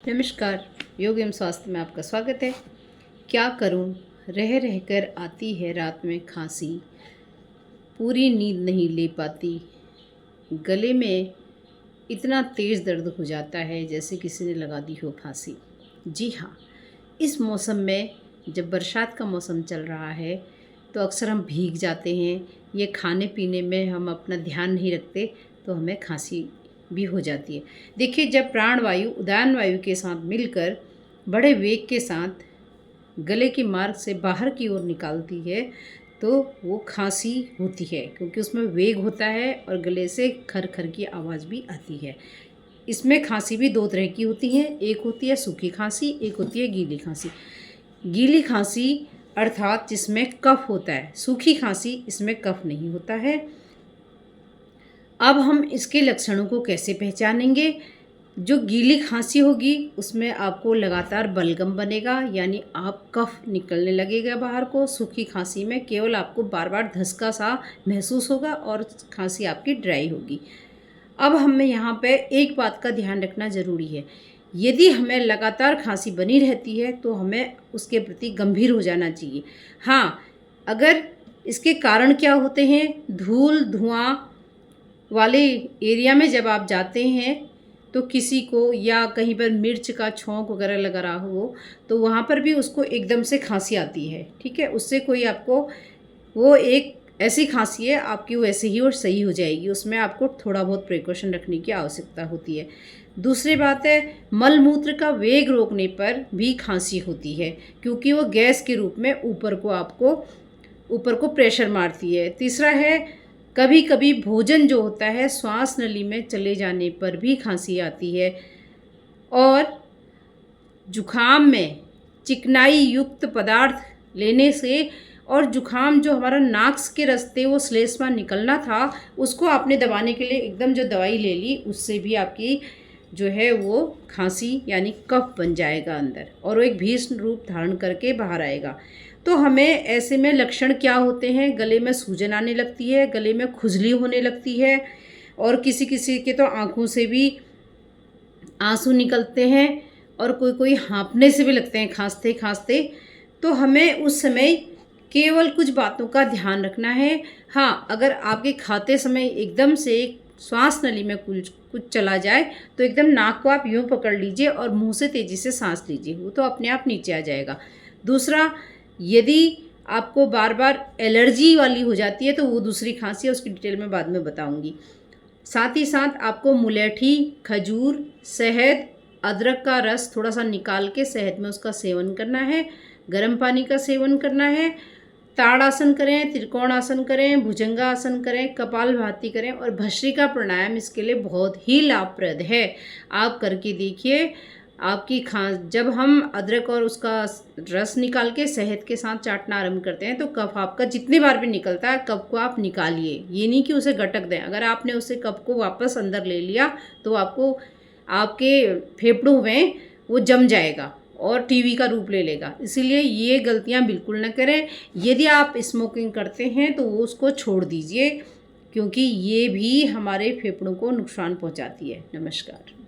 नमस्कार। योग एवं स्वास्थ्य में आपका स्वागत है। क्या करूं, रह रहकर आती है रात में खांसी, पूरी नींद नहीं ले पाती, गले में इतना तेज़ दर्द हो जाता है जैसे किसी ने लगा दी हो फांसी। जी हाँ, इस मौसम में जब बरसात का मौसम चल रहा है तो अक्सर हम भीग जाते हैं। ये खाने पीने में हम अपना ध्यान नहीं रखते तो हमें खांसी भी हो जाती है। देखिए, जब प्राणवायु उदान वायु के साथ मिलकर बड़े वेग के साथ गले की मार्ग से बाहर की ओर निकालती है तो वो खांसी होती है, क्योंकि उसमें वेग होता है और गले से खर खर की आवाज़ भी आती है। इसमें खांसी भी दो तरह की होती है, एक होती है सूखी खांसी, एक होती है गीली खांसी। गीली खांसी अर्थात जिसमें कफ होता है, सूखी खांसी इसमें कफ नहीं होता है। अब हम इसके लक्षणों को कैसे पहचानेंगे? जो गीली खांसी होगी उसमें आपको लगातार बलगम बनेगा, यानी आप कफ निकलने लगेगा बाहर को। सूखी खांसी में केवल आपको बार बार धसका सा महसूस होगा और खांसी आपकी ड्राई होगी। अब हमें यहाँ पे एक बात का ध्यान रखना ज़रूरी है। यदि हमें लगातार खांसी बनी रहती है तो हमें उसके प्रति गंभीर हो जाना चाहिए। हाँ, अगर इसके कारण क्या होते हैं, धूल धुआं वाले एरिया में जब आप जाते हैं तो किसी को या कहीं पर मिर्च का छौंक वगैरह लगा रहा हो तो वहाँ पर भी उसको एकदम से खांसी आती है। ठीक है, उससे कोई आपको, वो एक ऐसी खांसी है आपकी, वो ऐसे ही और सही हो जाएगी। उसमें आपको थोड़ा बहुत प्रिकॉशन रखने की आवश्यकता होती है। दूसरी बात है, मल मूत्र का वेग रोकने पर भी खांसी होती है, क्योंकि वो गैस के रूप में ऊपर को प्रेशर मारती है। तीसरा है, कभी कभी भोजन जो होता है श्वास नली में चले जाने पर भी खांसी आती है। और जुखाम में चिकनाई युक्त पदार्थ लेने से, और जुखाम जो हमारा नाक के रास्ते वो श्लेष्मा निकलना था उसको आपने दबाने के लिए एकदम जो दवाई ले ली, उससे भी आपकी जो है वो खांसी यानी कफ बन जाएगा अंदर, और वो एक भीषण रूप धारण करके बाहर आएगा। तो हमें ऐसे में लक्षण क्या होते हैं? गले में सूजन आने लगती है, गले में खुजली होने लगती है, और किसी किसी के तो आँखों से भी आंसू निकलते हैं, और कोई कोई हाँफने से भी लगते हैं खांसते खांसते। तो हमें उस समय केवल कुछ बातों का ध्यान रखना है। हाँ, अगर आपके खाते समय एकदम से श्वास नली में कुछ चला जाए तो एकदम नाक को आप यूँ पकड़ लीजिए और मुंह से तेज़ी से सांस लीजिए, वो तो अपने आप नीचे आ जाएगा। दूसरा, यदि आपको बार बार एलर्जी वाली हो जाती है तो वो दूसरी खांसी है, उसकी डिटेल में बाद में बताऊंगी। साथ ही साथ आपको मुलेठी, खजूर, शहद, अदरक का रस थोड़ा सा निकाल के शहद में उसका सेवन करना है। गर्म पानी का सेवन करना है। ताड़ासन करें, त्रिकोणासन करें, भुजंगासन करें, कपालभाति करें, और भस्त्रिका प्राणायाम इसके लिए बहुत ही लाभप्रद है। आप करके देखिए। आपकी जब हम अदरक और उसका रस निकाल के शहद के साथ चाटना आरंभ करते हैं तो कफ आपका जितनी बार भी निकलता है, कफ को आप निकालिए। ये नहीं कि उसे गटक दें। अगर आपने उसे कफ को वापस अंदर ले लिया तो आपको आपके फेफड़ों में वो जम जाएगा और टीबी का रूप ले लेगा। इसीलिए ये गलतियां बिल्कुल न करें। यदि आप स्मोकिंग करते हैं तो वो उसको छोड़ दीजिए, क्योंकि ये भी हमारे फेफड़ों को नुकसान पहुंचाती है। नमस्कार।